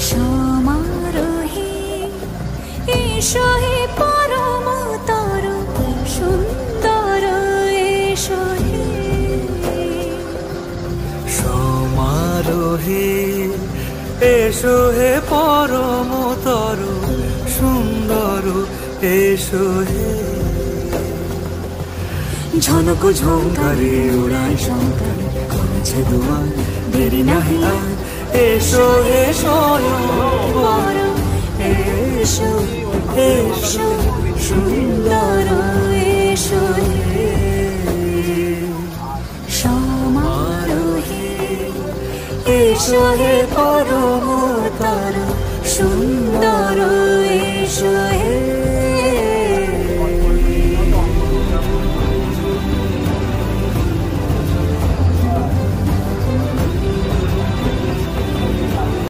সমারোহে এসো হে পরমতর সুন্দর এসো হে। সমারোহে এসো হে পরমতর সুন্দর এসো হে। ঝনক ঝঙ্কারে উড়ায় শঙ্কার করেছে দুয়ার, দেরি নাহি আর এসো হে স্বয়ং বর। এসো এসো সুন্দর এসো হে। সমারোহে এসো হে পরম